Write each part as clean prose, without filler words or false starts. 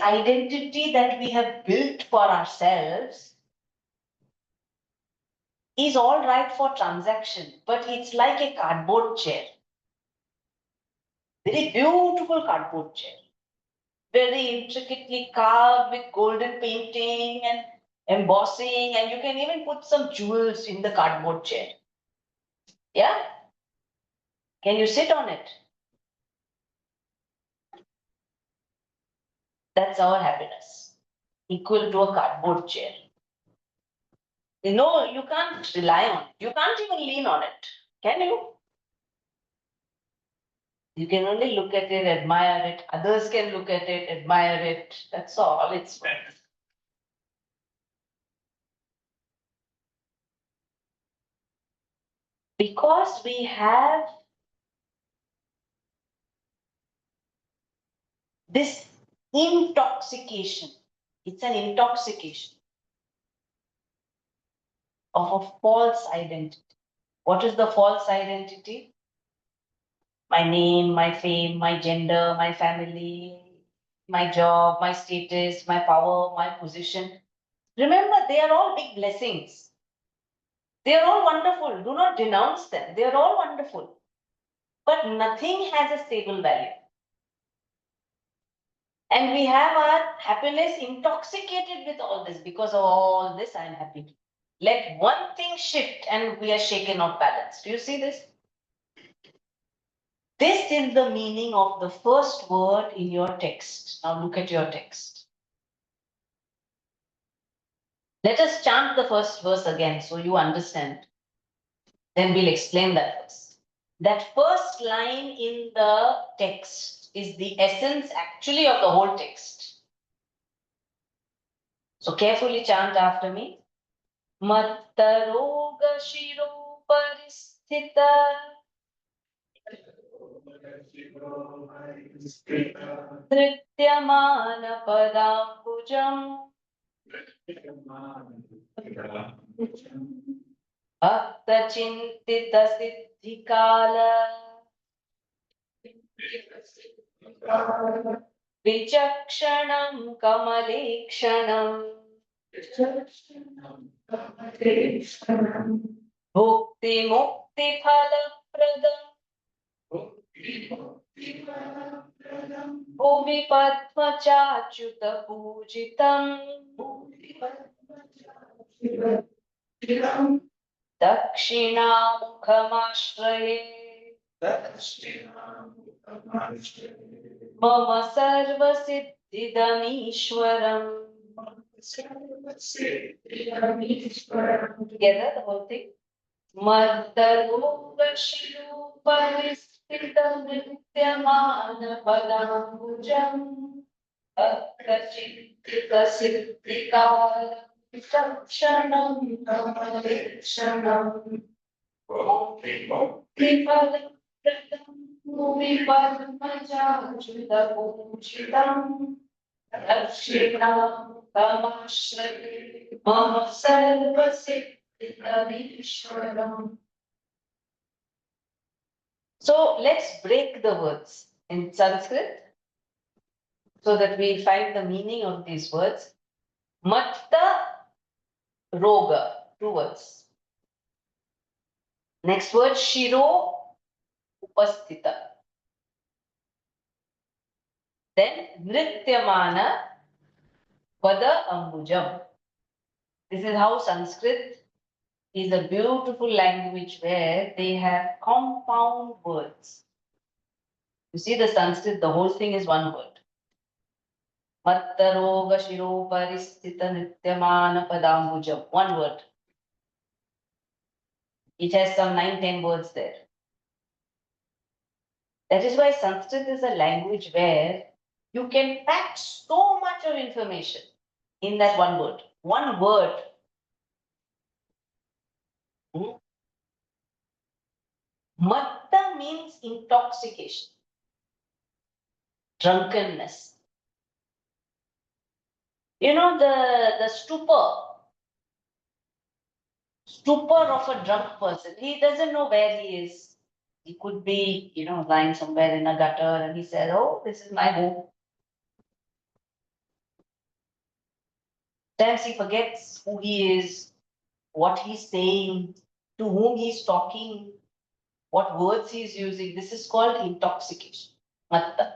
identity that we have built for ourselves is all right for transaction, but it's like a cardboard chair. Very beautiful cardboard chair. Very intricately carved with golden painting and embossing, and you can even put some jewels in the cardboard chair. Yeah? Can you sit on it? That's our happiness, equal to a cardboard chair. No, you can't rely on it. You can't even lean on it. Can you? You can only look at it, admire it. Others can look at it, admire it. That's all it's worth. Because we have this intoxication. It's an intoxication of a false identity. What is the false identity? My name, my fame, my gender, my family, my job, my status, my power, my position. Remember, they are all big blessings. They are all wonderful. Do not denounce them. They are all wonderful. But nothing has a stable value. And we have our happiness intoxicated with all this. Because of all this, I am happy. Let one thing shift and we are shaken off balance. Do you see this? This is the meaning of the first word in your text. Now look at your text. Let us chant the first verse again so you understand. Then we'll explain that verse. That first line in the text is the essence actually of the whole text. So carefully chant after me. Mattaroga shiro paristhita Nrityamana padambujam Bhakta chintita siddhikala Vichakshanam kamalekshanam Bhukti mukti phala pradam Bhuvi padma chachuta pujitam Dakṣinamukhamashraye Mama sarva siddhidamishwaram. Together, the whole thing. Maddaroga shiruparisthita nrityamana padambujam Bhakta siddhikala Vichakshanam kamalekshanam Mukti phala pradam Bhuvi padma chachuta pujitam Dakṣinam kamashraye Mama sarva siddhidamishwaram. So let's break the words in Sanskrit so that we find the meaning of these words. Matta roga, 2 words. Next word, shiro upasthita. Then nrityamana pada ambujam. This is how Sanskrit is a beautiful language where they have compound words. You see the Sanskrit, the whole thing is one word. Mattaroga shiro paristhita nityamana padambujam. One word. It has some 9-10 words there. That is why Sanskrit is a language where you can pack so much of information in that one word. One word. Matta means intoxication, drunkenness. You know, the stupor of a drunk person. He doesn't know where he is. He could be, lying somewhere in a gutter and he says, oh, this is my home. Sometimes he forgets who he is, what he's saying, to whom he's talking, what words he's using. This is called intoxication. Matta.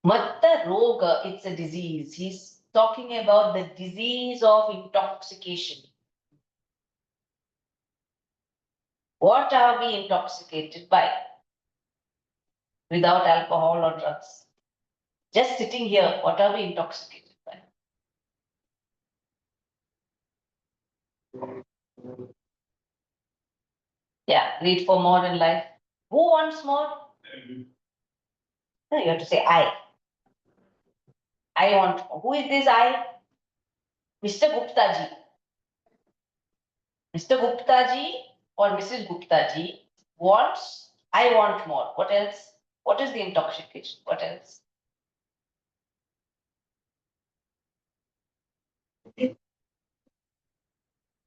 Matta roga, it's a disease. He's talking about the disease of intoxication. What are we intoxicated by? Without alcohol or drugs. Just sitting here, what are we intoxicated by? Yeah, read for more in life. Who wants more? No, you have to say I. I want more. Who is this I? Mr. Gupta ji. Mr. Gupta ji or Mrs. Gupta ji wants, I want more. What else? What is the intoxication? What else?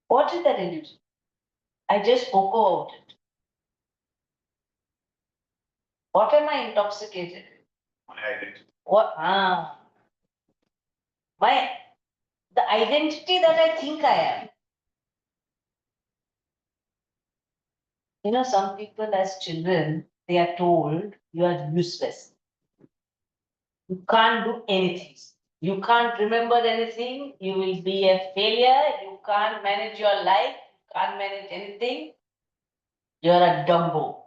What is that illusion? I just spoke about it. What am I intoxicated with? My identity. What? The identity that I think I am. You know, some people as children, they are told you are useless. You can't do anything. You can't remember anything. You will be a failure. You can't manage your life. You can't manage anything. You're a dumbo.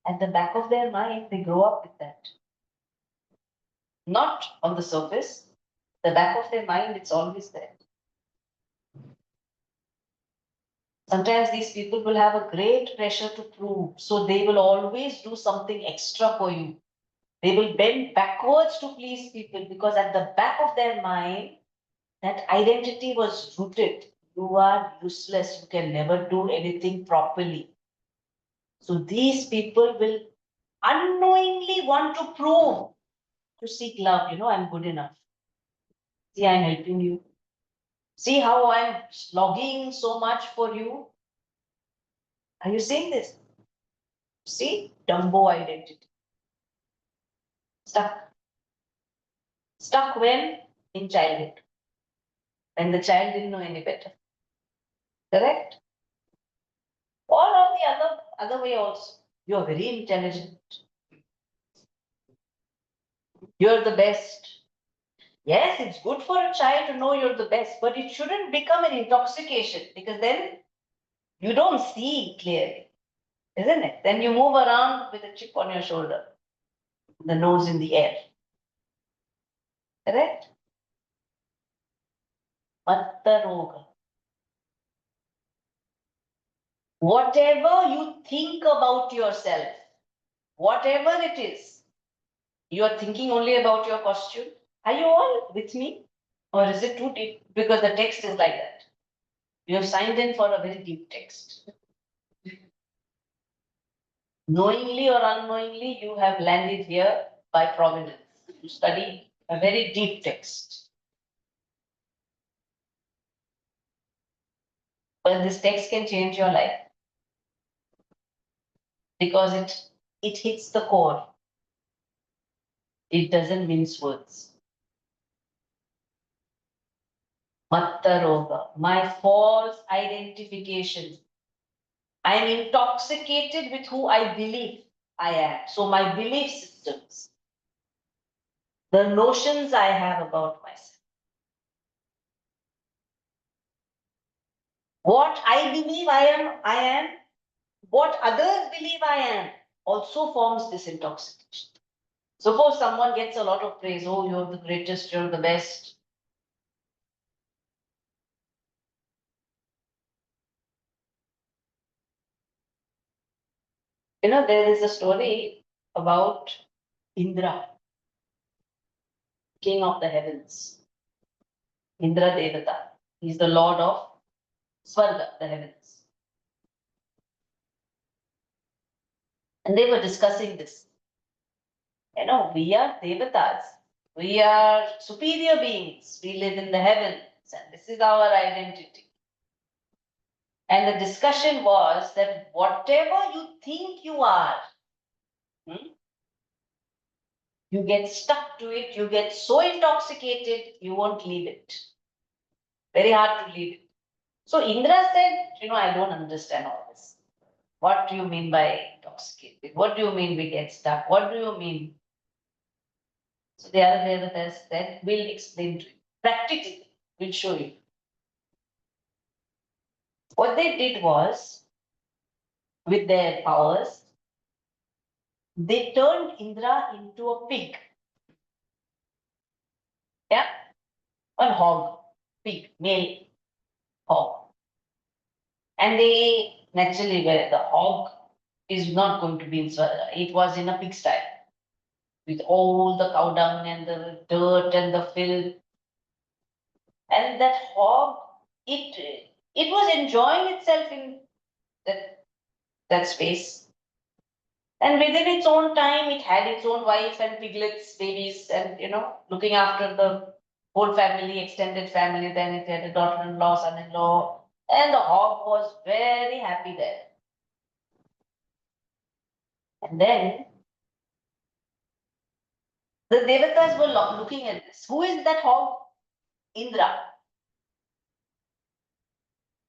At the back of their mind, they grow up with that. Not on the surface. The back of their mind, it's always there. Sometimes these people will have a great pressure to prove, so they will always do something extra for you. They will bend backwards to please people because at the back of their mind, that identity was rooted. You are useless. You can never do anything properly. So these people will unknowingly want to prove, to seek love. You know, I'm good enough. See, I'm helping you. See how I'm slogging so much for you. Are you seeing this? See, Dumbo identity. Stuck. Stuck when? In childhood. When the child didn't know any better. Correct? Or on the other way also. You're very intelligent. You're the best. Yes, it's good for a child to know you're the best, but it shouldn't become an intoxication because then you don't see clearly, isn't it? Then you move around with a chip on your shoulder, the nose in the air. Correct? Matta roga. Whatever you think about yourself, whatever it is, you are thinking only about your costume. Are you all with me? Or is it too deep? Because the text is like that. You have signed in for a very deep text. Knowingly or unknowingly, you have landed here by providence to study a very deep text. But this text can change your life because it hits the core. It doesn't mince words. Matta roga, my false identification. I am intoxicated with who I believe I am. So my belief systems, the notions I have about myself. What I believe I am, what others believe I am, also forms this intoxication. Suppose someone gets a lot of praise, oh, you're the greatest, you're the best. You know, there is a story about Indra, king of the heavens. Indra Devata. He's the lord of Swarga, the heavens. And they were discussing this. You know, we are Devatas. We are superior beings. We live in the heavens. And this is our identity. And the discussion was that whatever you think you are, You get stuck to it, you get so intoxicated, you won't leave it. Very hard to leave it. So Indra said, I don't understand all this. What do you mean by intoxicated? What do you mean we get stuck? What do you mean? So the other Devatas said, we'll explain to you. Practically, we'll show you. What they did was, with their powers, they turned Indra into a pig. Yeah? A hog. Pig, male hog. And they naturally were the hog is not going to be in Swarga. It was in a pigsty with all the cow dung and the dirt and the filth. And that hog, it was enjoying itself in that space. And within its own time, it had its own wife and piglets, babies, and looking after the whole family, extended family. Then it had a daughter-in-law, son-in-law, and the hog was very happy there. And then the Devatas were looking at this. Who is that hog? Indra.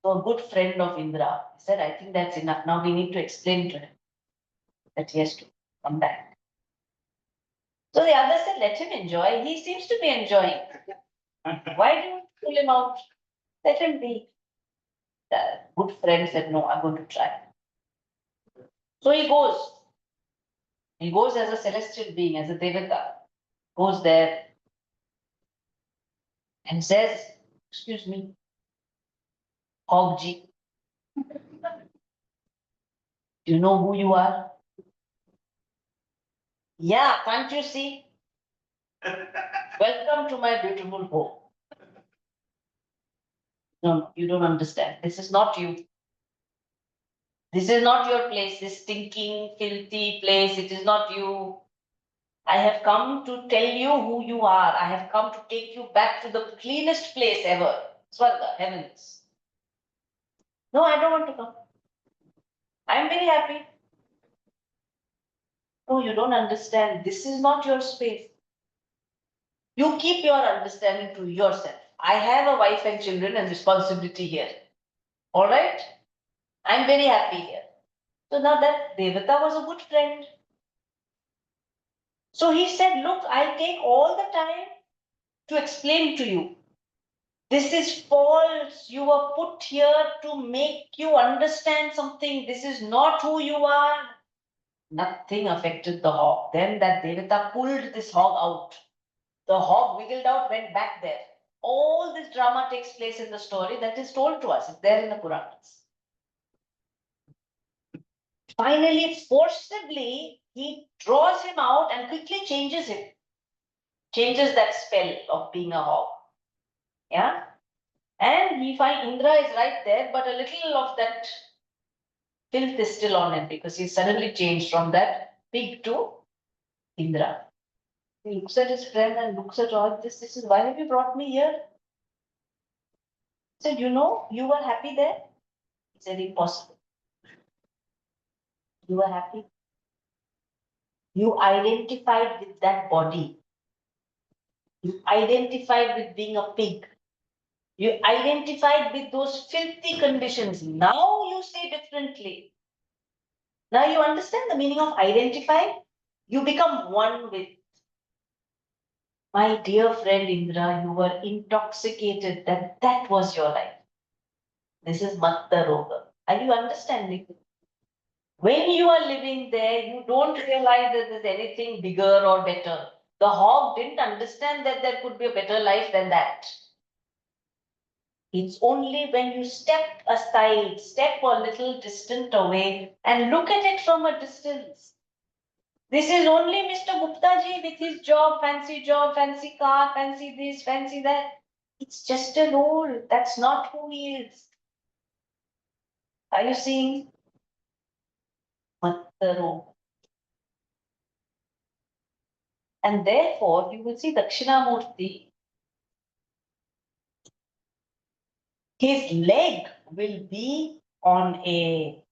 So a good friend of Indra said, I think that's enough. Now we need to explain to him that he has to come back. So the other said, let him enjoy. He seems to be enjoying. Why do you pull him out? Let him be. The good friend said, no, I'm going to try. So he goes. He goes as a celestial being, as a Devata. Goes there and says, excuse me, Hogji, do you know who you are? Yeah, can't you see? Welcome to my beautiful home. No, you don't understand. This is not you. This is not your place, this stinking, filthy place. It is not you. I have come to tell you who you are. I have come to take you back to the cleanest place ever. Swarga, heavens. No, I don't want to come. I am very happy. No, you don't understand. This is not your space. You keep your understanding to yourself. I have a wife and children and responsibility here. All right? I'm very happy here. So now that Devata was a good friend. So he said, look, I'll take all the time to explain to you. This is false. You were put here to make you understand something. This is not who you are. Nothing affected the hog. Then that Devata pulled this hog out. The hog wiggled out, went back there. All this drama takes place in the story that is told to us. It's there in the Puranas. Finally, forcibly, he draws him out and quickly changes him. Changes that spell of being a hog. Yeah? And we find Indra is right there, but a little of that filth is still on him because he suddenly changed from that pig to Indra. He looks at his friend and looks at all this. This is why have you brought me here? He said, you were happy there? He said, impossible. You were happy. You identified with that body. You identified with being a pig. You identified with those filthy conditions. Now you say differently. Now you understand the meaning of identify? You become one with. My dear friend Indra, you were intoxicated. That was your life. This is Matta Roga. Are you understanding? When you are living there, you don't realize that there's anything bigger or better. The hog didn't understand that there could be a better life than that. It's only when you step aside, step a little distant away and look at it from a distance. This is only Mr. Gupta ji with his job, fancy car, fancy this, fancy that. It's just a role. That's not who he is. Are you seeing? Mattaro. And therefore, you will see Dakṣinamurti, his leg will be on a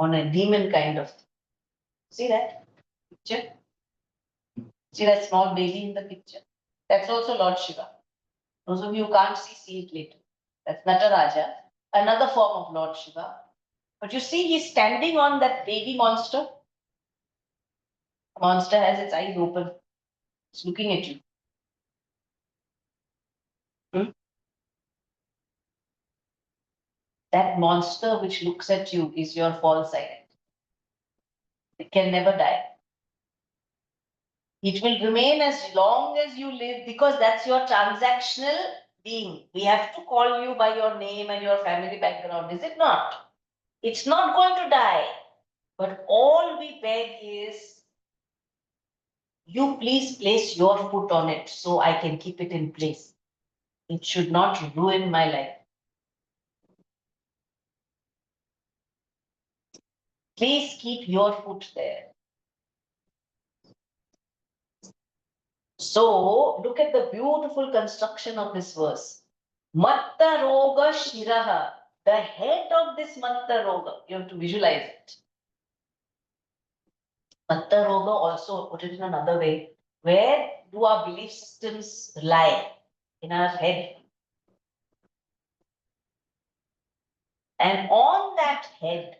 demon kind of. See that picture? See that small baby in the picture? That's also Lord Shiva. Those of you who can't see it later. That's Nataraja, another form of Lord Shiva. But you see, he's standing on that baby monster. The monster has its eyes open. It's looking at you. Hmm? That monster which looks at you is your false identity. It can never die. It will remain as long as you live because that's your transactional being. We have to call you by your name and your family background, is it not? It's not going to die. But all we beg is you please place your foot on it so I can keep it in place. It should not ruin my life. Please keep your foot there. So look at the beautiful construction of this verse. Matta roga shiraha. The head of this Matta roga. You have to visualize it. Matta roga also, put it in another way. Where do our belief systems lie? In our head. And on that head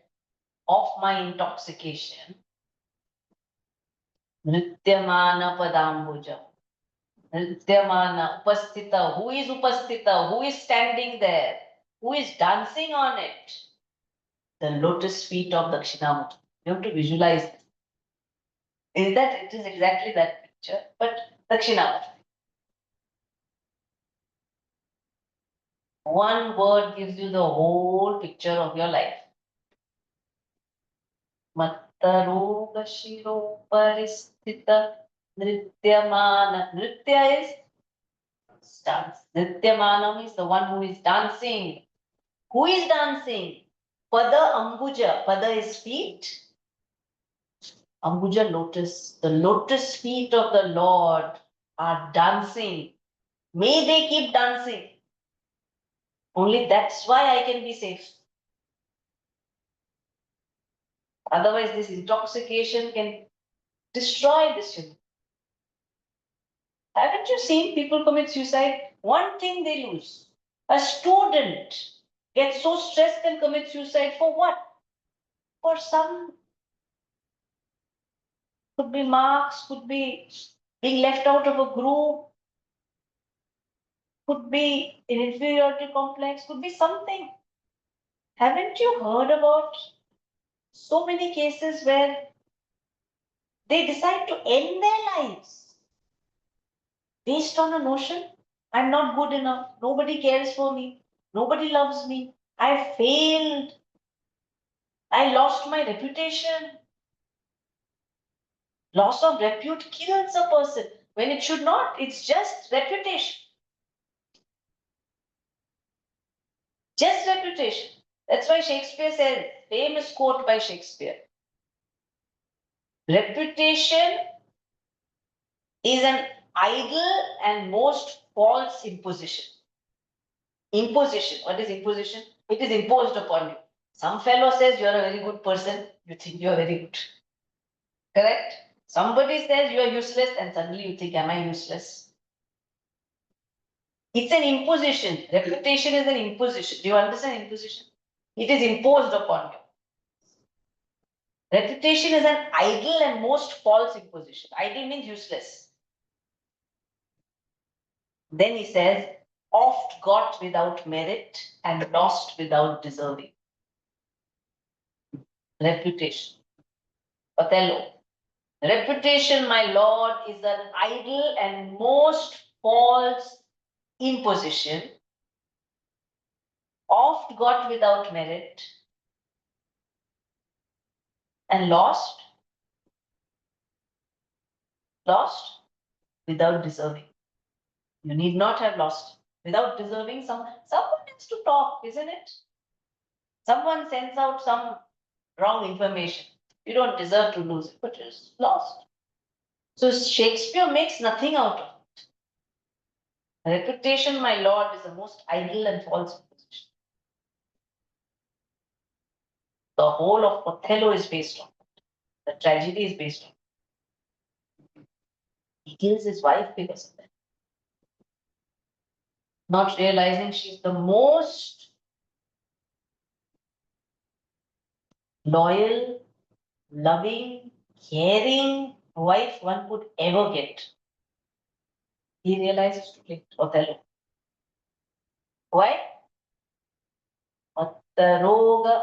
of my intoxication, Nrityamana Padambuja. Nrityamana Upasthita. Who is Upasthita? Who is standing there? Who is dancing on it? The lotus feet of Dakṣinamurti. You have to visualize this. Is that it is exactly that picture, but Dakṣinamurti. One word gives you the whole picture of your life. Mattaroga Shiro Paristhita Nrityamana. Nritya is dance. Nrityamanam is the one who is dancing. Who is dancing? Pada Ambuja. Pada is feet. Ambuja lotus. The lotus feet of the Lord are dancing. May they keep dancing. Only that's why I can be safe. Otherwise, this intoxication can destroy this human. Haven't you seen people commit suicide? One thing they lose. A student gets so stressed and commits suicide for what? For some, could be marks, could be being left out of a group, could be an inferiority complex, could be something. Haven't you heard about so many cases where they decide to end their lives based on a notion, I'm not good enough, nobody cares for me, nobody loves me, I failed, I lost my reputation. Loss of repute kills a person when it should not, it's just reputation. Just reputation. That's why Shakespeare said, famous quote by Shakespeare, reputation is an idle and most false imposition. Imposition. What is imposition? It is imposed upon you. Some fellow says you're a very good person, you think you're very good. Correct? Somebody says you're useless, and suddenly you think, am I useless? It's an imposition. Reputation is an imposition. Do you understand imposition? It is imposed upon you. Reputation is an idle and most false imposition. Idle means useless. Then he says, oft got without merit and lost without deserving. Reputation. Othello. Reputation, my lord, is an idle and most false imposition, oft got without merit and lost without deserving. You need not have lost without deserving. Someone has to talk, isn't it? Someone sends out some wrong information. You don't deserve to lose it, but it's lost. So Shakespeare makes nothing out of it. Reputation, my lord, is the most idle and false imposition. The whole of Othello is based on it. The tragedy is based on it. He kills his wife because of that. Not realizing she's the most loyal, loving, caring wife one could ever get. He realizes too late, Othello. Why? Mattaroga.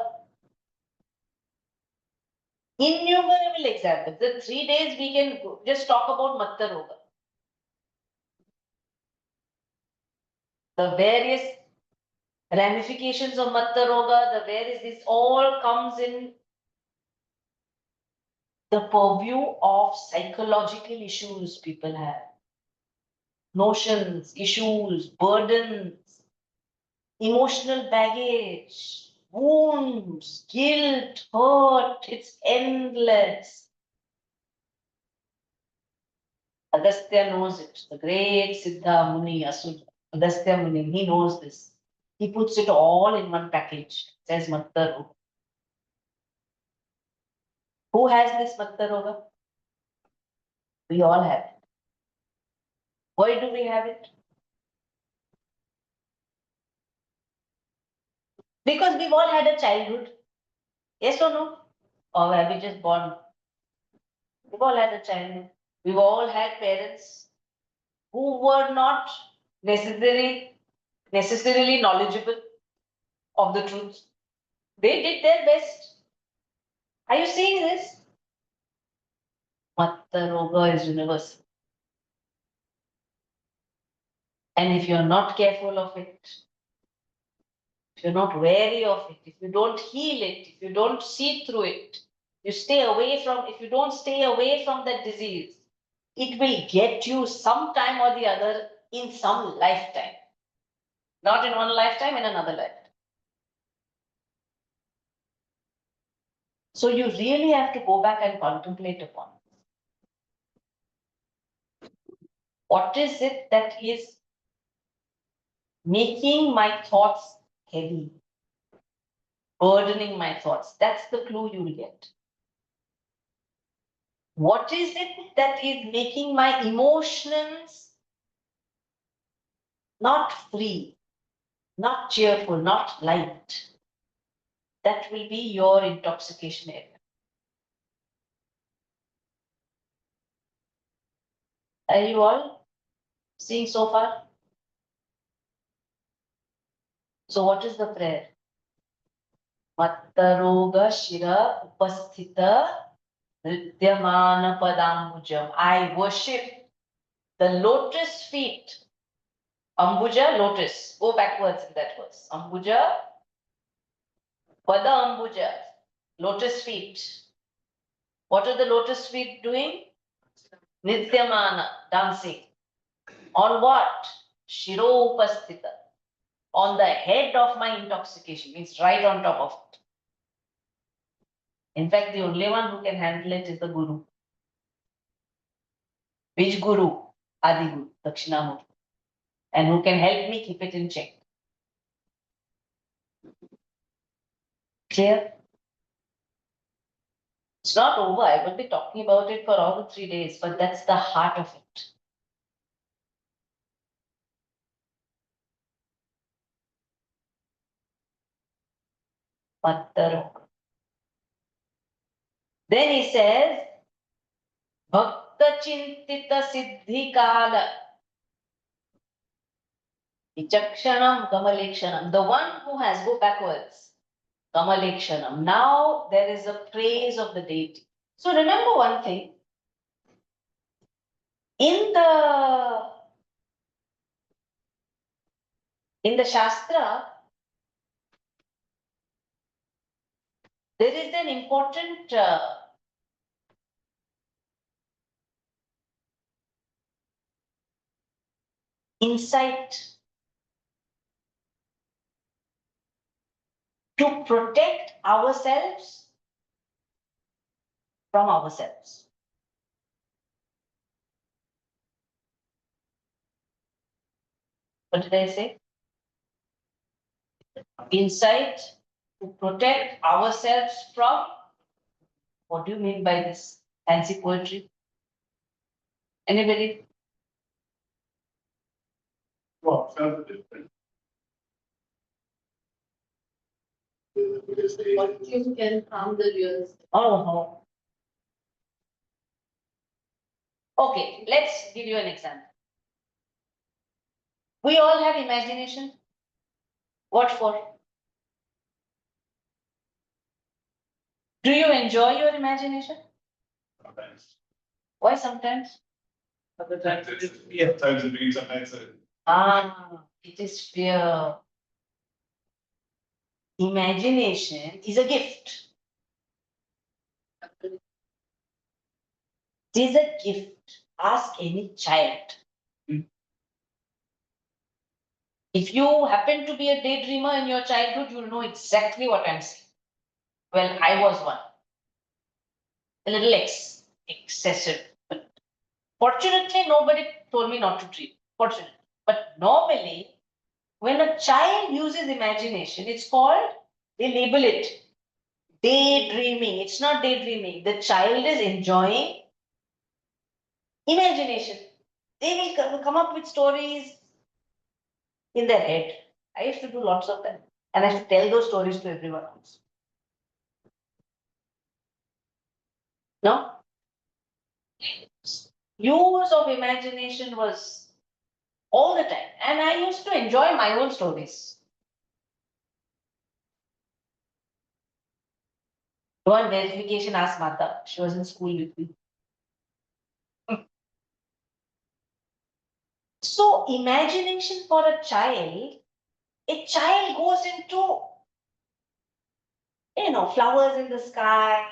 Innumerable examples. The 3 days we can just talk about Mattaroga. The various ramifications of Mattaroga, the various, this all comes in the purview of psychological issues people have. Notions, issues, burdens, emotional baggage, wounds, guilt, hurt, it's endless. Agastya knows it, the great Siddha Muni, Agastya Muni, he knows this. He puts it all in one package, says Mattaroga. Who has this Mattaroga? We all have it. Why do we have it? Because we've all had a childhood. Yes or no? Or have we just born? We've all had a childhood. We've all had parents who were not necessarily knowledgeable of the truth. They did their best. Are you seeing this? Mattaroga is universal. And if you're not careful of it, if you're not wary of it, if you don't heal it, if you don't see through it, you stay away from, if you don't stay away from that disease, it will get you sometime or the other in some lifetime. Not in one lifetime, in another lifetime. So you really have to go back and contemplate upon what is it that is making my thoughts heavy, burdening my thoughts. That's the clue you'll get. What is it that is making my emotions not free, not cheerful, not light? That will be your intoxication area. Are you all seeing so far? So what is the prayer? Mattaroga Shira Upasthita Nrityamana Padambujam. I worship the lotus feet. Ambuja, lotus. Go backwards in that verse. Ambuja, Pada Ambuja, lotus feet. What are the lotus feet doing? Nityamana, dancing. On what? Shiro Upasthita. On the head of my intoxication, means right on top of it. In fact, the only one who can handle it is the Guru. Which Guru? Adi Guru, Dakṣinamurti. And who can help me keep it in check. Clear? It's not over. I will be talking about it for all the 3 days, but that's the heart of it. Mattaroga. Then he says, Bhakta Chintita Siddhi Kala. Vichakshanam Kamalekshanam. The one who has, go backwards. Kamalekshanam. Now there is a praise of the deity. So remember one thing. In the Shastra, there is an important insight to protect ourselves from ourselves. What did I say? Insight to protect ourselves from. What do you mean by this fancy poetry? Anybody? Well, sounds different. What you can harm the real estate. Oh. Okay, let's give you an example. We all have imagination. What for? Do you enjoy your imagination? Sometimes. Why sometimes? Other times it's, yeah, sometimes it means sometimes it. It is fear. Imagination is a gift. It is a gift. Ask any child. If you happen to be a daydreamer in your childhood, you'll know exactly what I'm saying. Well, I was one. A little excessive. But fortunately, nobody told me not to dream. Fortunately. But normally, when a child uses imagination, it's called, they label it daydreaming. It's not daydreaming. The child is enjoying imagination. They will come up with stories in their head. I used to do lots of them. And I used to tell those stories to everyone else. No? Use of imagination was all the time. And I used to enjoy my own stories. One verification asked Mata. She was in school with me. So, imagination for a child goes into, flowers in the sky,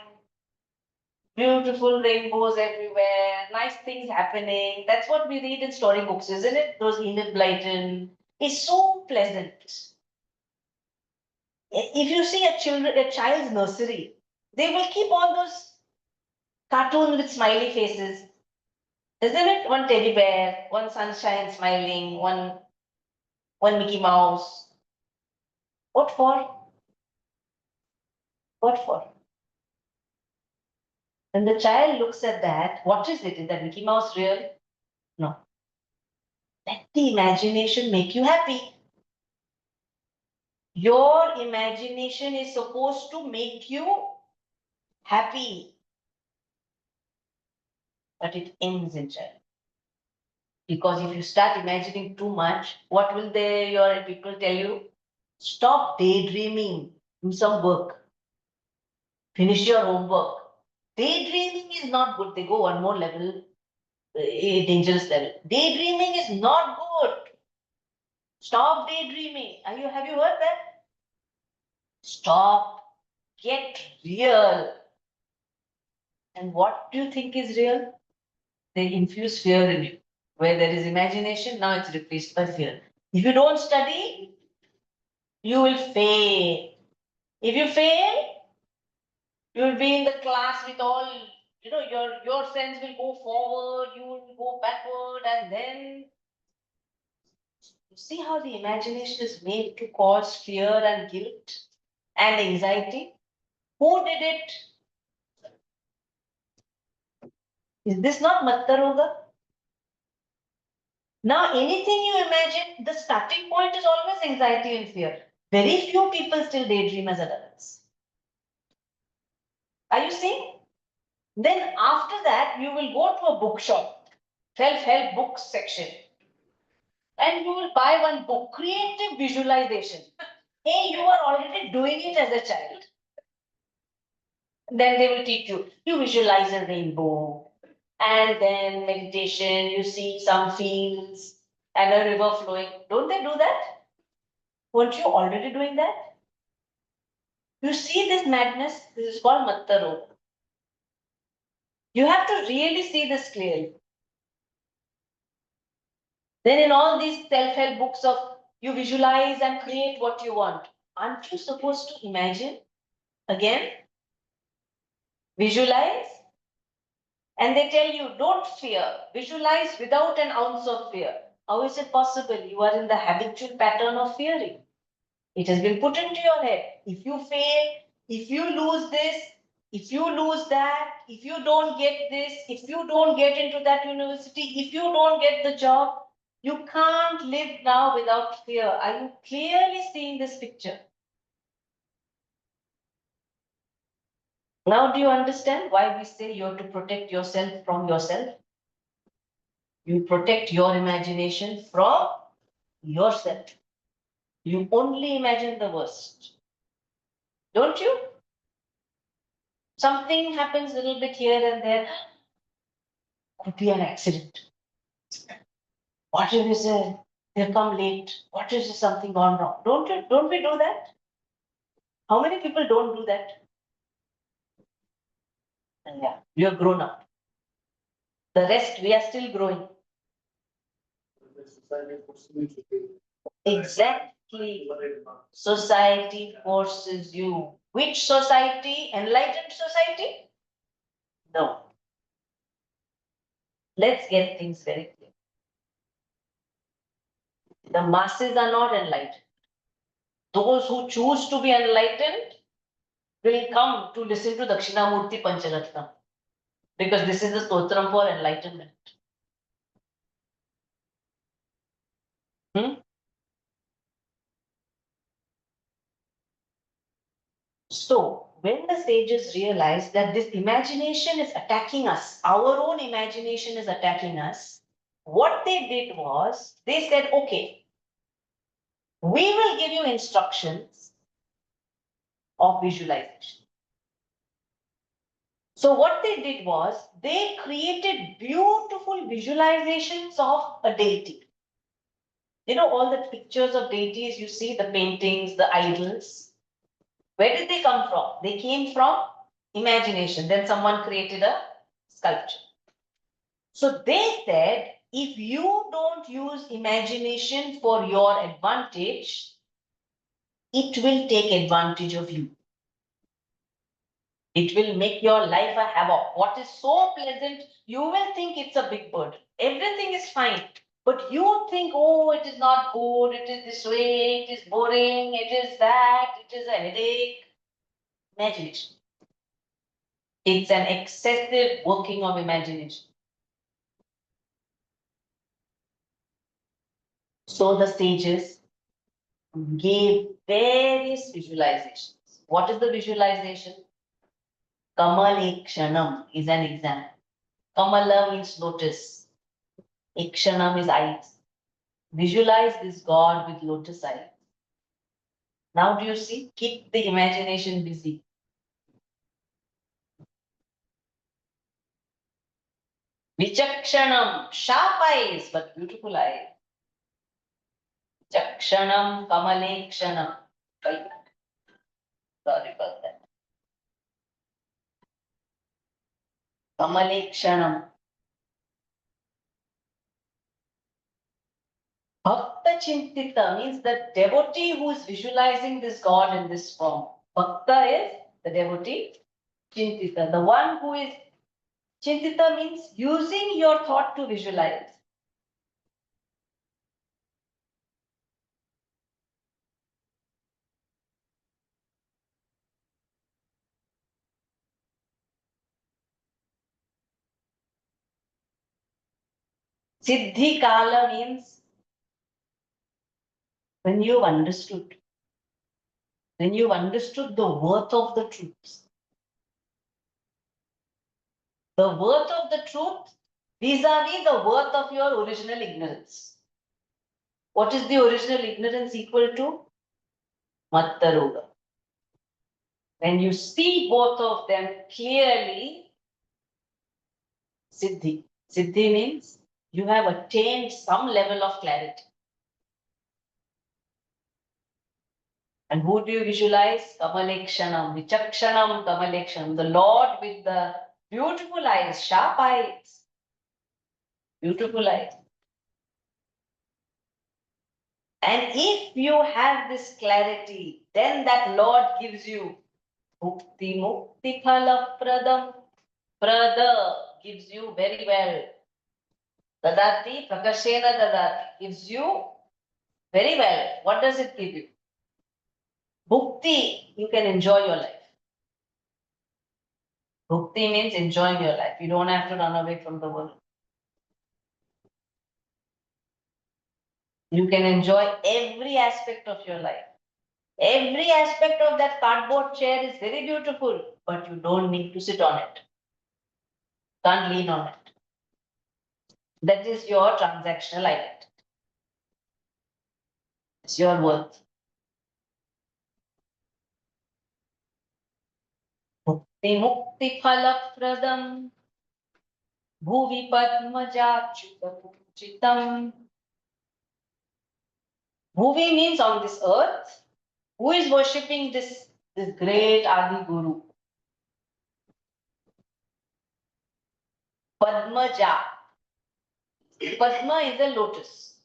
beautiful rainbows everywhere, nice things happening. That's what we read in storybooks, isn't it? Those Enid Blyton is so pleasant. If you see a child's nursery, they will keep all those cartoons with smiley faces, isn't it? One teddy bear, one sunshine smiling, one Mickey Mouse. What for? What for? When the child looks at that, what is it? Is that Mickey Mouse real? No. Let the imagination make you happy. Your imagination is supposed to make you happy, but it ends in childhood. Because if you start imagining too much, what will your people tell you? Stop daydreaming. Do some work. Finish your homework. Daydreaming is not good. They go one more level, a dangerous level. Daydreaming is not good. Stop daydreaming. Have you heard that? Stop. Get real. And what do you think is real? They infuse fear in you. Where there is imagination, now it's replaced by fear. If you don't study, you will fail. If you fail, you will be in the class with all, your sense will go forward, you will go backward, and then you see how the imagination is made to cause fear and guilt and anxiety. Who did it? Is this not Mattaroga? Now, anything you imagine, the starting point is always anxiety and fear. Very few people still daydream as adults. Are you seeing? Then after that, you will go to a bookshop, self-help books section, and you will buy one book, Creative Visualization. Hey, you are already doing it as a child. Then they will teach you, you visualize a rainbow, and then meditation, you see some fields and a river flowing. Don't they do that? Weren't you already doing that? You see this madness? This is called Matta Roga. You have to really see this clearly. Then in all these self-help books of you visualize and create what you want. Aren't you supposed to imagine? Again, visualize. And they tell you, don't fear. Visualize without an ounce of fear. How is it possible? You are in the habitual pattern of fearing. It has been put into your head. If you fail, if you lose this, If you lose that, if you don't get this, if you don't get into that university, if you don't get the job, you can't live now without fear. Are you clearly seeing this picture? Now, do you understand why we say you have to protect yourself from yourself? You protect your imagination from yourself. You only imagine the worst. Don't you? Something happens a little bit here and there. Could be an accident. What if you say they come late? What if there's something gone wrong? Don't we do that? How many people don't do that? And yeah, you're grown up. The rest, we are still growing. Exactly. Society forces you. Which society? Enlightened society? No. Let's get things very clear. The masses are not enlightened. Those who choose to be enlightened will come to listen to Dakṣinamurti Pancharatnam, because this is the stotram for enlightenment. So, when the sages realized that this imagination is attacking us, our own imagination is attacking us, what they did was they said, okay, we will give you instructions of visualization. So, what they did was they created beautiful visualizations of a deity. You know, all the pictures of deities you see, the paintings, the idols. Where did they come from? They came from imagination. Then someone created a sculpture. So they said, if you don't use imagination for your advantage, it will take advantage of you. It will make your life a havoc. What is so pleasant, you will think it's a big burden. Everything is fine. But you think, oh, it is not good, it is this way, it is boring, it is that, it is a headache. Imagination. It's an excessive working of imagination. So the sages gave various visualizations. What is the visualization? Kamalekshanam is an example. Kamala means lotus. Ikshanam is eyes. Visualize this God with lotus eyes. Now do you see? Keep the imagination busy. Vichakshanam, sharp eyes, but beautiful eyes. Chakshanam, Kamalekshanam. Sorry about that. Kamalekshanam. Bhakta Chintita means the devotee who is visualizing this God in this form. Bhakta is the devotee. Chintita, the one who is. Chintita means using your thought to visualize. Siddhi Kala means when you've understood. When you've understood the worth of the truths. The worth of the truth vis-a-vis the worth of your original ignorance. What is the original ignorance equal to? Mattaroga. When you see both of them clearly, Siddhi. Siddhi means you have attained some level of clarity. And who do you visualize? Kamalekshanam, Vichakshanam, Kamalekshanam, the Lord with the beautiful eyes, sharp eyes. Beautiful eyes. And if you have this clarity, then that Lord gives you Mukti Mukti Phala Pradam. Prada gives you very well. Dadati Prakashena Dadati gives you very well. What does it give you? Mukti, you can enjoy your life. Bhukti means enjoying your life. You don't have to run away from the world. You can enjoy every aspect of your life. Every aspect of that cardboard chair is very beautiful, but you don't need to sit on it. Can't lean on it. That is your transactional identity. It's your worth. Mukti mukti phalapradam bhuvi padmajachutam. Bhuvi means on this earth. Who is worshipping this great Adi Guru? Padmaja. Padma is a lotus.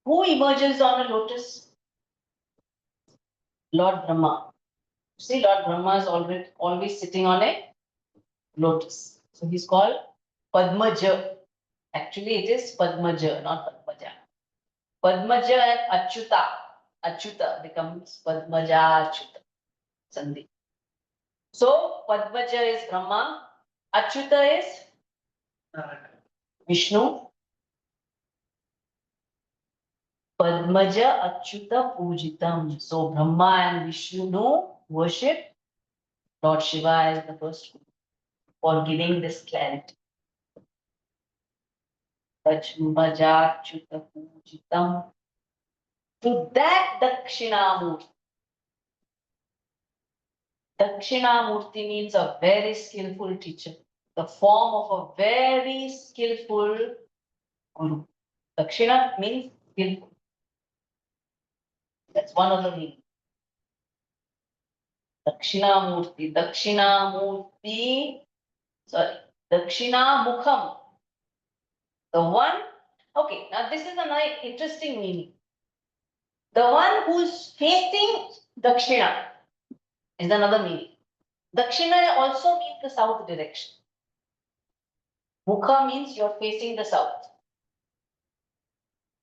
Who emerges on a lotus? Lord Brahma. See, Lord Brahma is always sitting on a lotus. So he's called Padmaja. Actually, it is Padmaja, not Padmaja. Padmaja and Achyuta. Achyuta becomes Padmaja Achyuta. Sandhi. So Padmaja is Brahma. Achyuta is Vishnu. Padmaja Achyuta Pujitam. So Brahma and Vishnu worship Lord Shiva as the first guru for giving this clarity. Padmaja Achyuta Pujitam. To that Dakṣinamurti. Dakṣinamurti means a very skillful teacher, the form of a very skillful guru. Dakshina means skillful. That's one of the meanings. Dakṣinamurti. Dakṣinamurti. Sorry. Dakshinamukham. The one. Okay, now this is a nice, interesting meaning. The one who's facing Dakshina is another meaning. Dakshina also means the south direction. Mukha means you're facing the south.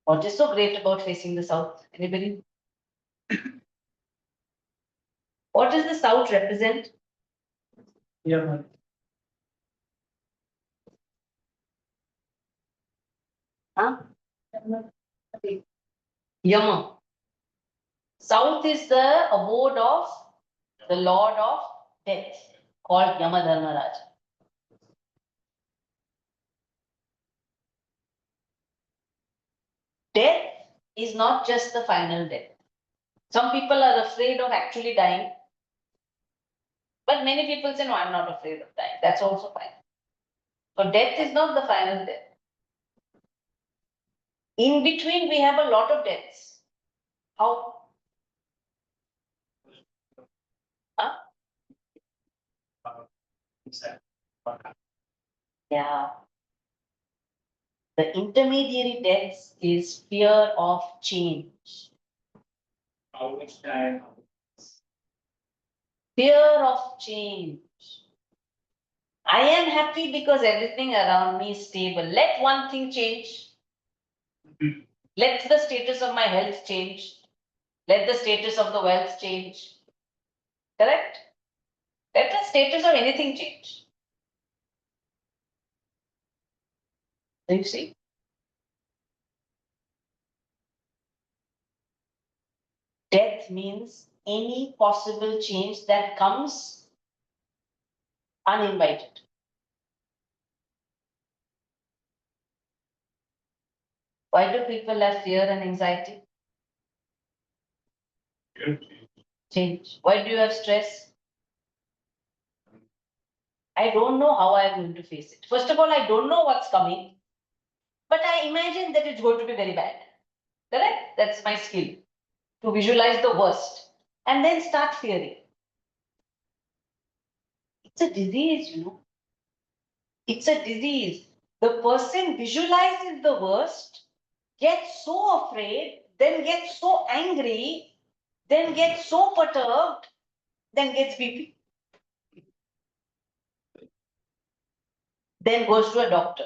What is so great about facing the south? Anybody? What does the south represent? Yeah. Huh? Yama. South is the abode of the lord of death, called Yama Dharmaraj. Death is not just the final death. Some people are afraid of actually dying. But many people say, no, I'm not afraid of dying. That's also fine. So death is not the final death. In between, we have a lot of deaths. How? Huh? Yeah. The intermediary deaths is fear of change. Fear of change. I am happy because everything around me is stable. Let one thing change. Let the status of my health change. Let the status of the wealth change. Correct? Let the status of anything change. Do you see? Death means any possible change that comes uninvited. Why do people have fear and anxiety? Change. Why do you have stress? I don't know how I'm going to face it. First of all, I don't know what's coming, but I imagine that it's going to be very bad. Correct? That's my skill, to visualize the worst and then start fearing. It's a disease, you know. It's a disease. The person visualizes the worst, gets so afraid, then gets so angry, then gets so perturbed, then gets BP. Then goes to a doctor.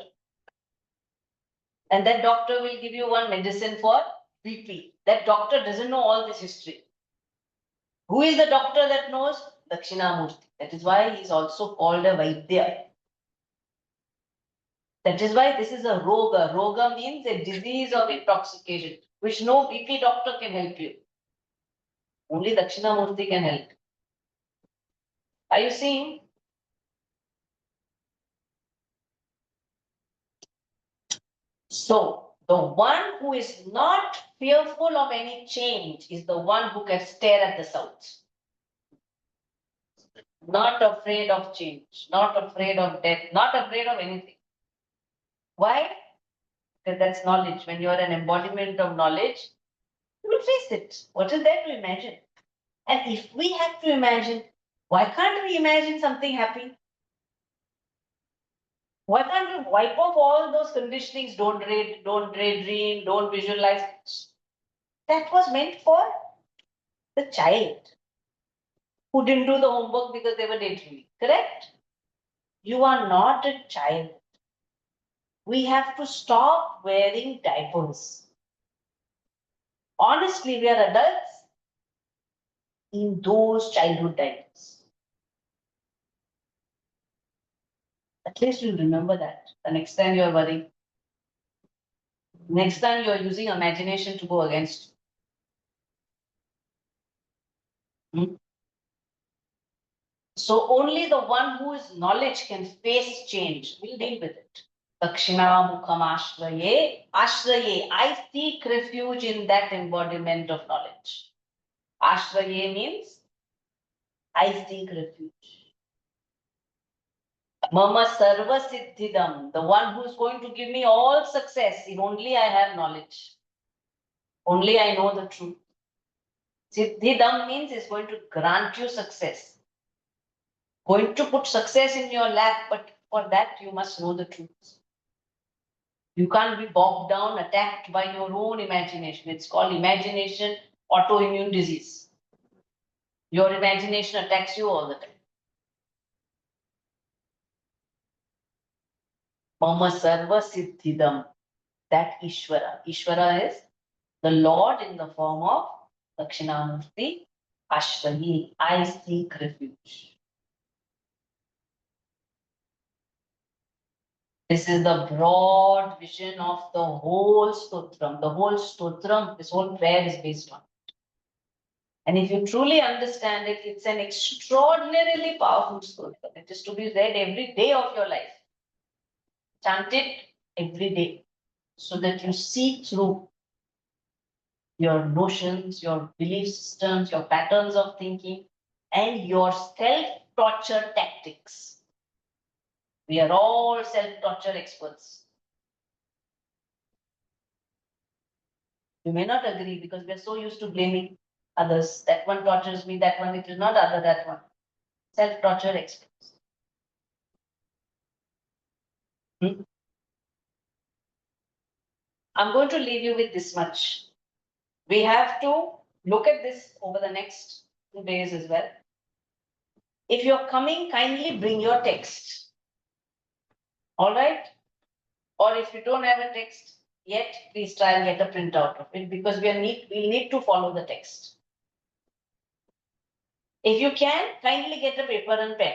And that doctor will give you one medicine for BP. That doctor doesn't know all this history. Who is the doctor that knows? Dakṣinamurti. That is why he is also called a Vaidya. That is why this is a roga. Roga means a disease of intoxication, which no BP doctor can help you. Only Dakṣinamurti can help. Are you seeing? So, the one who is not fearful of any change is the one who can stare at the south. Not afraid of change, not afraid of death, not afraid of anything. Why? Because that's knowledge. When you're an embodiment of knowledge, you will face it. What is there to imagine? And if we have to imagine, why can't we imagine something happy? Why can't we wipe off all those conditionings? Don't daydream, don't visualize. That was meant for the child who didn't do the homework because they were daydreaming. Correct? You are not a child. We have to stop wearing diapers. Honestly, we are adults in those childhood diapers. At least you remember that the next time you are worrying. Next time you are using imagination to go against. So only the one who is knowledge can face change. We'll deal with it. Dakshinamukam ashraye. Ashraye. I seek refuge in that embodiment of knowledge. Ashraye means I seek refuge. Mama Sarva Siddhidam, the one who is going to give me all success if only I have knowledge. Only I know the truth. Siddhidam means is going to grant you success. Going to put success in your lap, but for that you must know the truth. You can't be bogged down, attacked by your own imagination. It's called imagination autoimmune disease. Your imagination attacks you all the time. Mama Sarva Siddhidam, that Ishvara. Ishvara is the Lord in the form of Dakshinamurti, Ashrayi, I seek refuge. This is the broad vision of the whole stotram. The whole stotram, this whole prayer is based on. And if you truly understand it, it's an extraordinarily powerful stotram. It is to be read every day of your life. Chant it every day so that you see through your notions, your belief systems, your patterns of thinking, and your self-torture tactics. We are all self-torture experts. You may not agree because we are so used to blaming others. That one tortures me, that one, it is not other, that one. Self-torture experts. I'm going to leave you with this much. We have to look at this over the next 2 days as well. If you're coming, kindly bring your text. All right? Or if you don't have a text yet, please try and get a printout of it because we'll need to follow the text. If you can, kindly get a paper and pen.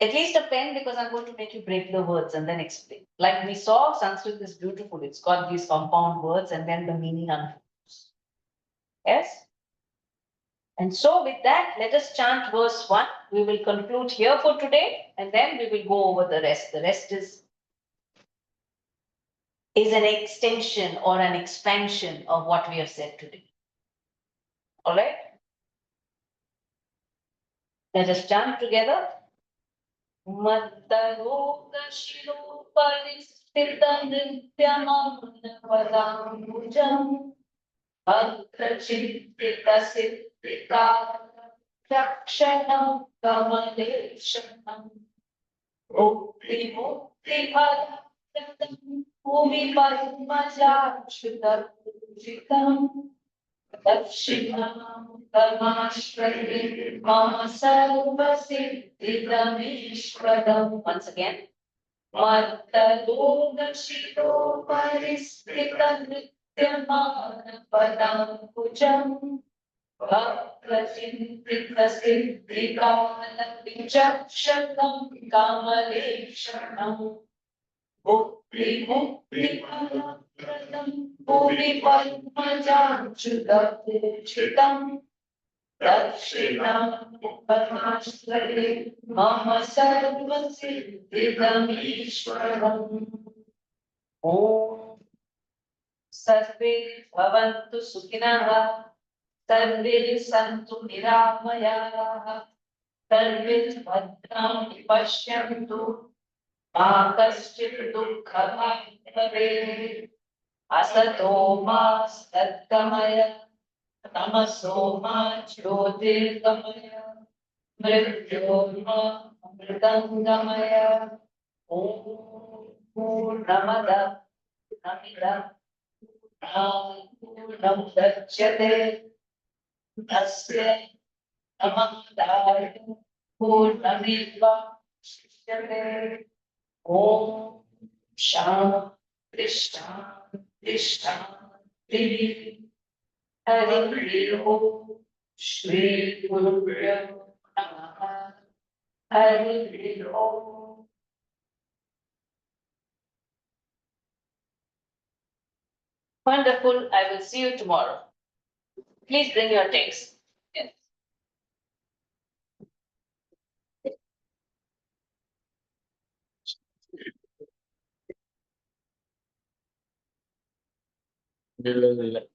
At least a pen because I'm going to make you break the words and then explain. Like we saw, Sanskrit is beautiful. It's got these compound words and then the meaning unfolds. Yes? And so with that, let us chant verse 1. We will conclude here for today and then we will go over the rest. The rest is an extension or an expansion of what we have said today. All right? Let us chant together. Mattaloka paristhita nityamanavadambujam Bhakrachitita siddhika Dakshanam kamaleshanam Mukti mukti bharadam Bhumi padmajachutam Dakshinamurti Mama Sarva Siddhidamishvadam. Once again. Mattaloka shito paristhita nityamana padam pujam Vichakshakam Kamaleshanam Bhukti-mukti-pradam Bhuvi-padmajanchutam Dakṣinamurti Mama Sarvasiddhidamishwaram. Om Sarve Bhavantu Sukhinah Sarve Santu Niramayah Sarve Bhadrani Pashyantu Ma Kaschit Dukkha Bhavet Asato Ma Satgamaya Tamaso Ma Jyotirgamaya Mrityorma Amritangamaya. Om Purnamada Namida Purnam Dachyate Tasya Namadaya Purnamidva Shishyate. Om Shanti Shanti Shanti. Hari Om. Shri Gurubhyo Namaha. Hari Om. Wonderful. I will see you tomorrow. Please bring your text. Yes. ಇಲ್ಲ